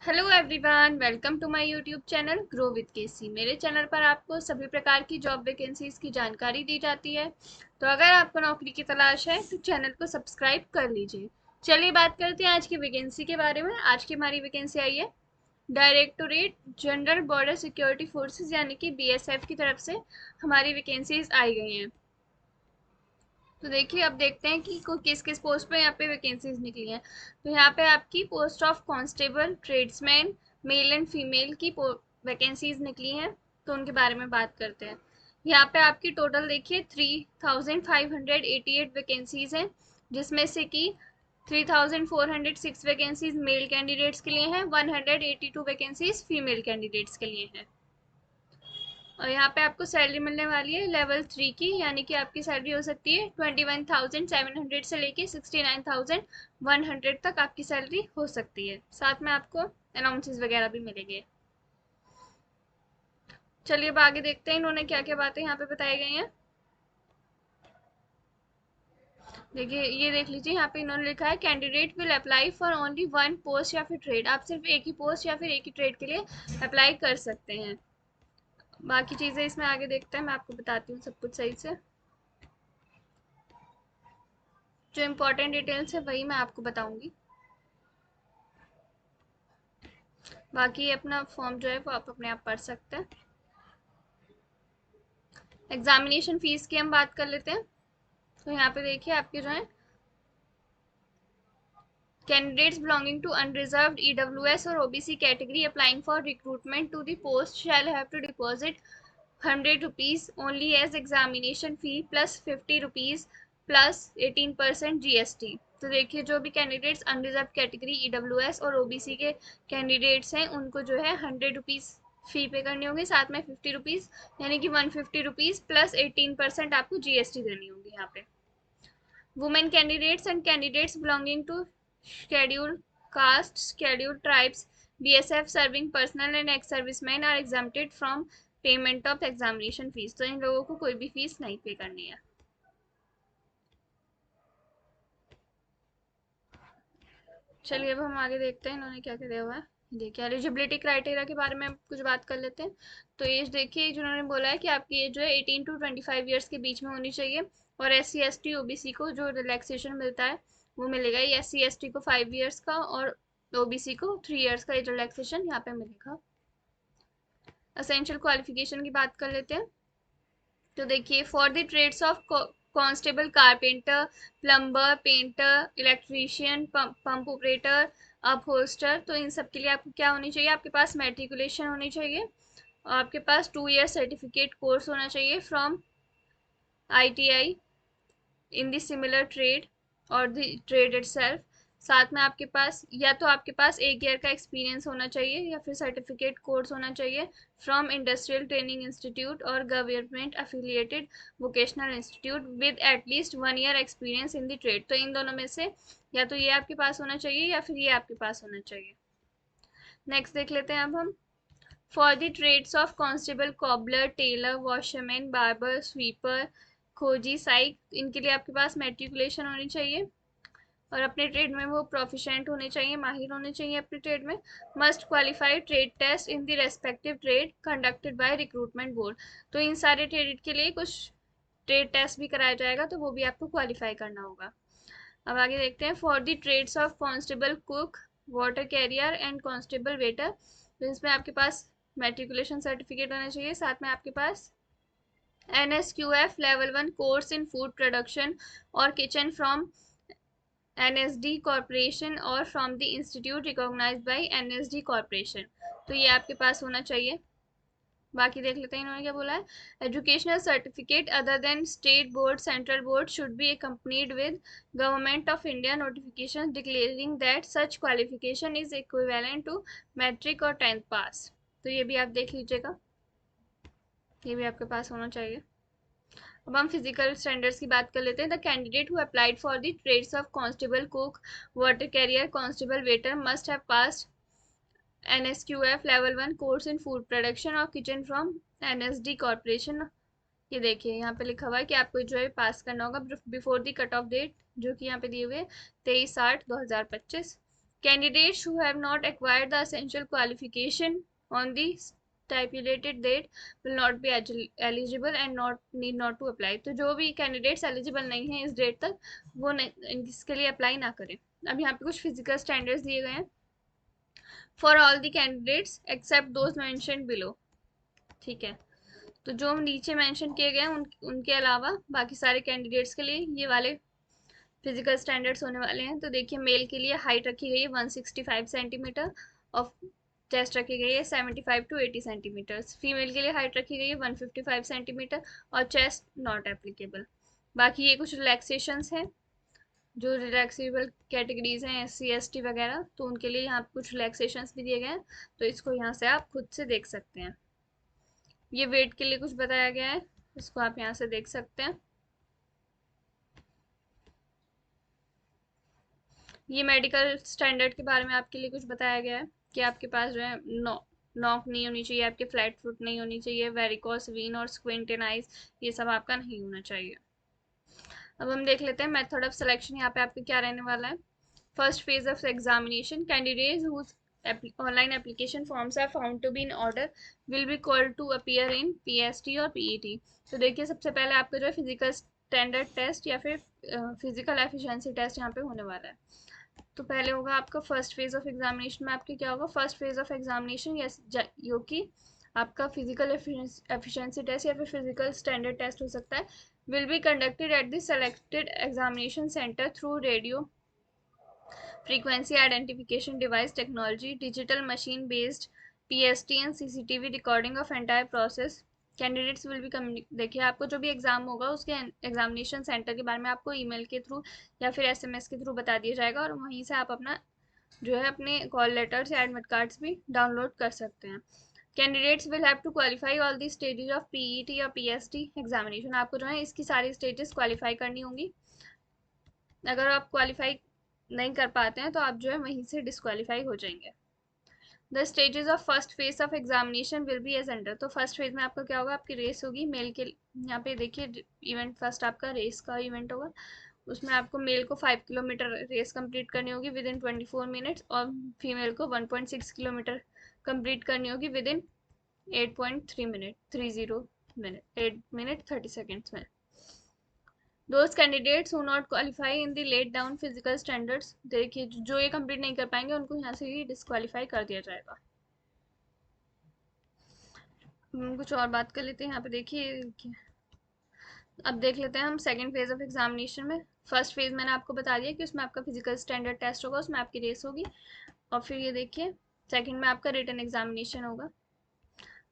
Hello everyone, welcome to my YouTube channel grow with KC. मेरे channel पर आपको सभी प्रकार की जॉब वैकेंसीज की जानकारी दी जाती है। तो अगर आपको नौकरी की तलाश है तो चैनल को सब्सक्राइब कर लीजिए। चलिए बात करते हैं आज की वैकेंसी के बारे में। आज की हमारी वैकेंसी आई है directorate general border security forces यानी कि बीएसएफ की तरफ से हमारी वैकेंसीज आई गई हैं। तो देखिए, अब देखते हैं कि किस किस पोस्ट पे यहाँ पे वैकेंसीज निकली हैं। तो यहाँ पे आपकी post of constable tradesman male and female की वैकेंसीज निकली हैं। तो उनके बारे में बात करते हैं। यहाँ पे आपकी टोटल देखिए 3588 वैकेंसीज हैं, जिसमें से कि 3406 वैकेंसीज मेल कैंडिडेट्स के लिए हैं, 182 वैकेंसीज फीमेल कैंडिडेट्स के लिए हैं। और यहाँ पे आपको सैलरी मिलने वाली है लेवल 3 की, यानी कि आपकी सैलरी हो सकती है 21,700 से लेके 69,100 तक आपकी सैलरी हो सकती है। साथ में आपको अनाउंसेस वगैरह भी मिलेंगे। चलिए अब आगे देखते हैं इन्होंने क्या क्या बातें यहाँ पे बताई गई हैं। देखिए, ये देख लीजिए, यहाँ पे इन्होंने लिखा है candidate will apply for only one post या फिर ट्रेड। आप सिर्फ एक ही पोस्ट या फिर एक ही ट्रेड के लिए अप्लाई कर सकते हैं। बाकी चीज़ें इसमें आगे देखते हैं, मैं आपको बताती हूँ सब कुछ सही से। जो इम्पोर्टेंट डिटेल्स है वही मैं आपको बताऊंगी। बाकी अपना फॉर्म जो है वो आप अपने आप पढ़ सकते हैं। एग्जामिनेशन फीस की हम बात कर लेते हैं। तो यहाँ पे देखिए आपके जो है candidates belonging to unreserved EWS और OBC category applying for recruitment to the post shall have to deposit ₹100 only as examination fee plus ₹50 plus 18% GST. तो देखिए, जो भी कैंडिडेट्स अनरिजर्व कैटेगरी ईडब्ल्यूएस और ओबीसी के कैंडिडेट्स हैं उनको जो है ₹100 फी पे करनी होगी, साथ में ₹50 यानी कि ₹150 प्लस 18% आपको जीएसटी देनी होगी यहाँ पे। Women candidates and candidates belonging to scheduled caste, scheduled tribes, BSF serving personnel and ex-servicemen are exempted from payment of examination fees। तो इन लोगों को कोई भी फीस नहीं पे करनी है। चलिए अब हम आगे देखते हैं इन्होंने क्या क्या दिया हुआ है। देखिए, एलिजिबिलिटी क्राइटेरिया के बारे में हम कुछ बात कर लेते हैं। तो एज देखिए, जिन्होंने बोला है कि आपकी एज जो है 18 to 25 ईयर्स के बीच में होनी चाहिए। और SC ST OBC को जो रिलैक्सेशन मिलता है वो मिलेगा। ये SC ST को 5 ईयर्स का और OBC को 3 ईयर्स का एज रिलैक्सेशन यहाँ पे मिलेगा। असेंशियल क्वालिफिकेशन की बात कर लेते हैं। तो देखिए, for the trades of constable, carpenter, plumber, painter, electrician, pump operator, upholster, तो इन सब के लिए आपको क्या होनी चाहिए, आपके पास मेट्रिकुलेशन होनी चाहिए और आपके पास 2 ईयर सर्टिफिकेट कोर्स होना चाहिए from ITI in the similar trade और द ट्रेड इटसेल्फ। साथ में आपके पास या तो आपके पास 1 ईयर का एक्सपीरियंस होना चाहिए या फिर सर्टिफिकेट कोर्स होना चाहिए फ्रॉम इंडस्ट्रियल ट्रेनिंग इंस्टीट्यूट और government affiliated vocational institute with at least 1 year experience in the trade. तो इन दोनों में से या तो ये आपके पास होना चाहिए या फिर ये आपके पास होना चाहिए। नेक्स्ट देख लेते हैं अब हम। For the trades of constable, cobbler, tailor, washerman, barber, sweeper, खोजी, साइक, इनके लिए आपके पास मेट्रिकुलेशन होनी चाहिए और अपने ट्रेड में वो प्रोफिशिएंट होने चाहिए, माहिर होने चाहिए अपने ट्रेड में। Must qualify trade test in the respective trade conducted by recruitment board. तो इन सारे ट्रेड के लिए कुछ ट्रेड टेस्ट भी कराया जाएगा, तो वो भी आपको क्वालिफाई करना होगा। अब आगे देखते हैं। For the trades of constable, cook, water carrier and constable waiter, तो इसमें आपके पास मेट्रिकुलेशन सर्टिफिकेट होना चाहिए, साथ में आपके पास NSQF level 1 course in food production और किचन फ्रॉम NSD कॉरपोरेशन और from the institute recognised by NSD corporation. तो ये आपके पास होना चाहिए। बाकी देख लेते हैं इन्होंने क्या बोला है। Educational certificate other than state board, central board should be accompanied with government of India notification declaring that such qualification is equivalent to matric और 10th पास। तो ये भी आप देख लीजिएगा, ये भी आपके पास होना चाहिए। अब हम फिजिकल स्टैंडर्ड्स की बात कर लेते हैं। The candidate who applied for the trades of constable, cook, water carrier, constable waiter must have passed NSQF level 1 course in food production और किचन फ्रॉम NSD कॉरपोरेशन। ये देखिए, यहाँ पे लिखा हुआ है कि आपको जो है पास करना होगा before the cut off date, जो कि यहाँ पे दिए हुए 23/8/2025। Candidates who have not acquired the essential qualification on the stipulated date will not be eligible and not need not to apply. तो जो भी कैंडिडेट्स एलिजिबल नहीं है इस डेट तक वो नहीं, इसके लिए अप्लाई ना करें. अब यहाँ पे कुछ फिजिकल स्टैंडर्ड्स दिए गए हैं for all the candidates except those mentioned below. ठीक है, तो जो नीचे मेंशन किए गए हैं उनके अलावा बाकी सारे कैंडिडेट्स के लिए ये वाले फिजिकल स्टैंडर्ड्स होने वाले हैं. तो देखिए, मेल के लिए हाइट रखी गई है 165 सेंटीमीटर और चेस्ट रखी गई है 75 टू 80 सेंटीमीटर्स. फीमेल के लिए हाइट रखी गई है 155 सेंटीमीटर और चेस्ट नॉट एप्लीकेबल. बाकी ये कुछ रिलैक्सेशंस हैं, जो रिलैक्सेबल कैटेगरीज हैं SC ST वगैरह, तो उनके लिए यहाँ कुछ रिलैक्सेशंस भी दिए गए हैं. तो इसको यहाँ से आप खुद से देख सकते हैं. ये वेट के लिए कुछ बताया गया है, इसको आप यहाँ से देख सकते हैं. ये मेडिकल स्टैंडर्ड के बारे में आपके लिए कुछ बताया गया है कि आपके पास जो है नॉक नहीं होनी चाहिए, आपके फ्लैट फुट नहीं होनी चाहिए, वेरिकोस वीन और स्क्विंटेन आइज ये सब आपका नहीं होना चाहिए. अब हम देख लेते हैं मेथड ऑफ सिलेक्शन यहाँ पे आपके क्या रहने वाला है. First phase of examination, candidates whose online application forms are found to be in order will be called to appear in PST और PET. तो देखिए, सबसे पहले आपका जो है फिजिकल स्टैंडर्ड टेस्ट या फिर फिजिकल एफिशिएंसी टेस्ट यहाँ पे होने वाला है. तो पहले होगा आपका फर्स्ट फेज ऑफ एग्जामिनेशन में आपके क्या होगा, फर्स्ट फेज ऑफ एग्जामिनेशन जो कि आपका फिजिकल एफिशिएंसी टेस्ट या फिर फिजिकल स्टैंडर्ड टेस्ट हो सकता है, will be conducted at the selected examination centre through radio frequency identification device technology, digital machine based PST and CCTV recording of entire process. Candidates will be देखिए, आपको जो भी exam होगा उसके examination centre के बारे में आपको ईमेल के थ्रू या फिर SMS के थ्रू बता दिया जाएगा और वहीं से आप अपना जो है अपने कॉल लेटर्स या एडमिट कार्ड्स भी डाउनलोड कर सकते हैं. Candidates will have to qualify all the stages of PET या PST एग्जामिनेशन. आपको जो है इसकी सारी स्टेजेस क्वालिफाई करनी होंगी. अगर आप क्वालिफाई नहीं कर पाते हैं तो आप जो है वहीं से डिस्क्वालीफाई हो जाएंगे. The stages of first phase of examination will be as under. तो फर्स्ट फेज में आपका क्या होगा, आपकी रेस होगी मेल के. यहाँ पे देखिए, इवेंट फर्स्ट आपका रेस का इवेंट होगा. उसमें आपको मेल को 5 किलोमीटर रेस कंप्लीट करनी होगी विद इन 24 मिनट्स और फीमेल को 1.6 किलोमीटर कंप्लीट करनी होगी with in 8.3 minute 8 minute 30 seconds में. Those candidates who not qualify in the laid down physical standards, देखिए जो ये कंप्लीट नहीं कर पाएंगे उनको यहाँ से ही डिस्क्वालीफाई कर दिया जाएगा. कुछ और बात कर लेते हैं यहाँ पे. देखिए, अब देख लेते हैं हम सेकंड फेज ऑफ एग्जामिनेशन में. फर्स्ट फेज मैंने आपको बता दिया कि उसमें आपका फिजिकल स्टैंडर्ड टेस्ट होगा, उसमें आपकी रेस होगी. और फिर ये देखिए, सेकंड में आपका रिटन एग्जामिनेशन होगा.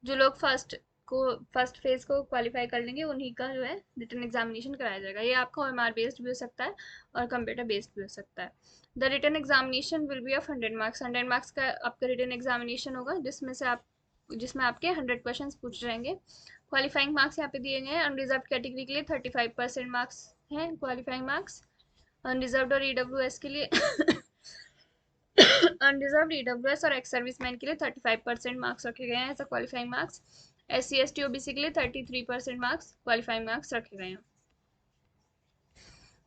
जो लोग फर्स्ट फेज को क्वालिफाई कर लेंगे उन्हीं का जो है रिटन एग्जामिनेशन कराया जाएगा. ये आपका OMR बेस्ड भी हो सकता है और कंप्यूटर बेस्ड भी हो सकता है. The written examination will be of 100 marks. 100 marks का आपका रिटन एग्जामिनेशन होगा जिसमें आपके 100 क्वेश्चन पूछे जाएंगे. क्वालिफाइंग मार्क्स यहाँ पे दिए गए हैं. अनरिजर्व कैटेगरी के लिए 35% मार्क्स हैं क्वालिफाइंग मार्क्स. अनरिजर्व और EWS के लिए अनरिजर्व EWS और एक्स सर्विसमैन के लिए 35% मार्क्स रखे गए हैं as a qualifying marks. SC ST OBC के लिए 33% मार्क्स क्वालिफाइंग मार्क्स रखे गए हैं.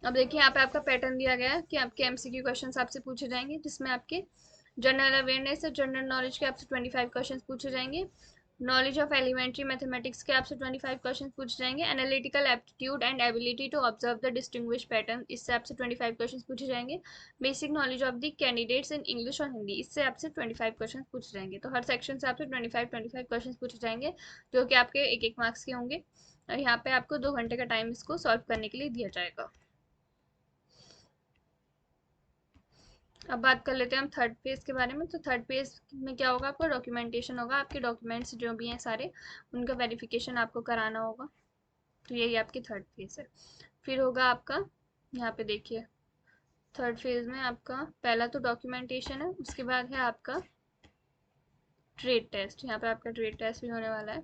अब देखिए, यहाँ पे आपका पैटर्न दिया गया है कि आपके MCQ क्वेश्चन आपसे पूछे जाएंगे, जिसमें आपके जनरल अवेयरनेस और जनरल नॉलेज के आपसे 25 क्वेश्चन पूछे जाएंगे. नॉलेज ऑफ एलिमेंट्री मैथमेटिक्स के आपसे 25 क्वेश्चन पूछे जाएंगे. Analytical aptitude and ability to observe the distinguish pattern, इससे आपसे 25 क्वेश्चन पूछे जाएंगे. Basic knowledge of the candidates in English और हिंदी, इससे आपसे 25 क्वेश्चन पूछे जाएंगे. तो हर सेक्शन से आपसे 25 क्वेश्चन पूछे जाएंगे, जो कि आपके 1 मार्क्स के होंगे. और यहाँ पे आपको 2 घंटे का टाइम इसको सॉल्व करने के लिए दिया जाएगा. अब बात कर लेते हैं हम थर्ड पेज के बारे में. तो थर्ड पेज में क्या होगा, आपका डॉक्यूमेंटेशन होगा. आपके डॉक्यूमेंट्स जो भी हैं सारे, उनका वेरिफिकेशन आपको कराना होगा. तो यही आपकी थर्ड फेज है. फिर होगा आपका, यहाँ पे देखिए, थर्ड फेज में आपका पहला तो डॉक्यूमेंटेशन है, उसके बाद है आपका ट्रेड टेस्ट. यहाँ पे आपका ट्रेड टेस्ट भी होने वाला है.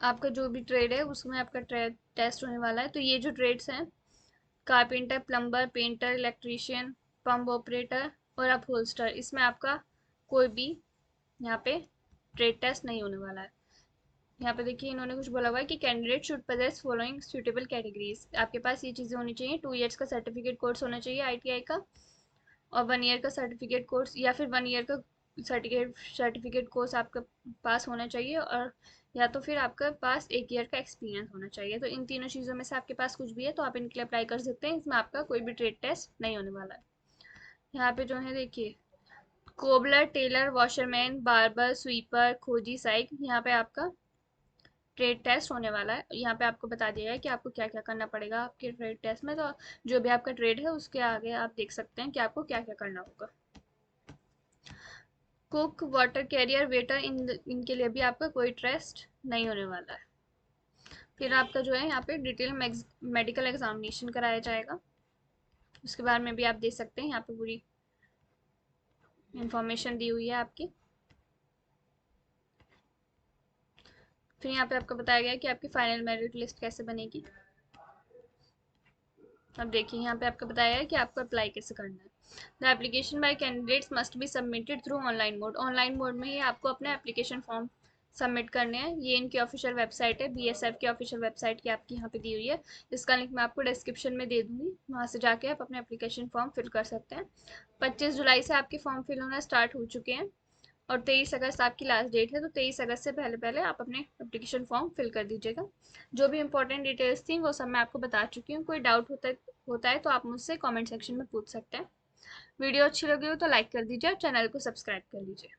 आपका जो भी ट्रेड है उसमें आपका ट्रेड टेस्ट होने वाला है. तो ये जो ट्रेड्स हैं, carpenter, plumber, painter, electrician, pump operator और अपहोल्स्टर, इसमें आपका कोई भी यहाँ पे ट्रेड टेस्ट नहीं होने वाला है. यहाँ पे देखिए इन्होंने कुछ बोला हुआ है कि candidate should possess following suitable categories. आपके पास ये चीज़ें होनी चाहिए, 2 ईयर्स का सर्टिफिकेट कोर्स होना चाहिए आईटीआई का, और 1 ईयर का सर्टिफिकेट कोर्स या फिर 1 ईयर का सर्टिफिकेट कोर्स आपका पास होना चाहिए, और या तो फिर आपके पास 1 ईयर का एक्सपीरियंस होना चाहिए। तो इन तीनों चीज़ों में से आपके पास कुछ भी है तो आप इनके लिए अप्लाई कर सकते हैं। इसमें आपका कोई भी ट्रेड टेस्ट नहीं होने वाला है। यहाँ पे जो है देखिए, cobbler, tailor, washerman, barber, sweeper, खोजी, साइक, यहाँ पे आपका ट्रेड टेस्ट होने वाला है। यहाँ पे आपको बता दिया है कि आपको क्या क्या करना पड़ेगा आपके ट्रेड टेस्ट में। तो जो भी आपका ट्रेड है उसके आगे आप देख सकते हैं कि आपको क्या क्या करना होगा। कुक, वाटर कैरियर, वेटर, इनके लिए भी आपका कोई टेस्ट नहीं होने वाला है। फिर आपका जो है यहाँ पे डिटेल मेडिकल एग्जामिनेशन कराया जाएगा, उसके बारे में भी आप देख सकते हैं। यहाँ पे पूरी इंफॉर्मेशन दी हुई है आपकी। फिर यहाँ पे आपको बताया गया है कि आपकी फाइनल मेरिट लिस्ट कैसे बनेगी। अब देखिए यहाँ पे आपको बताया है कि आपको अप्लाई कैसे करना है। The application by candidates must be submitted through online mode. Online mode में ही आपको अपने एप्लीकेशन फॉर्म सबमिट करने हैं। ये इनकी ऑफिशियल वेबसाइट है, बीएसएफ की ऑफिशियल वेबसाइट की आपकी यहाँ पे दी हुई है। इसका लिंक मैं आपको डिस्क्रिप्शन में दे दूंगी, वहाँ से जाके आप अपने एप्लीकेशन फॉर्म फिल कर सकते हैं। 25 जुलाई से आपके फॉर्म फिल होना स्टार्ट हो चुके हैं, और 23 अगस्त आपकी लास्ट डेट है। तो 23 अगस्त से पहले पहले आप अपने एप्लीकेशन फॉर्म फिल कर दीजिएगा। जो भी इंपॉर्टेंट डिटेल्स थी वो सब मैं आपको बता चुकी हूँ। कोई डाउट होता है तो आप मुझसे कमेंट सेक्शन में पूछ सकते हैं। वीडियो अच्छी लगी हो तो लाइक कर दीजिए और चैनल को सब्सक्राइब कर लीजिए।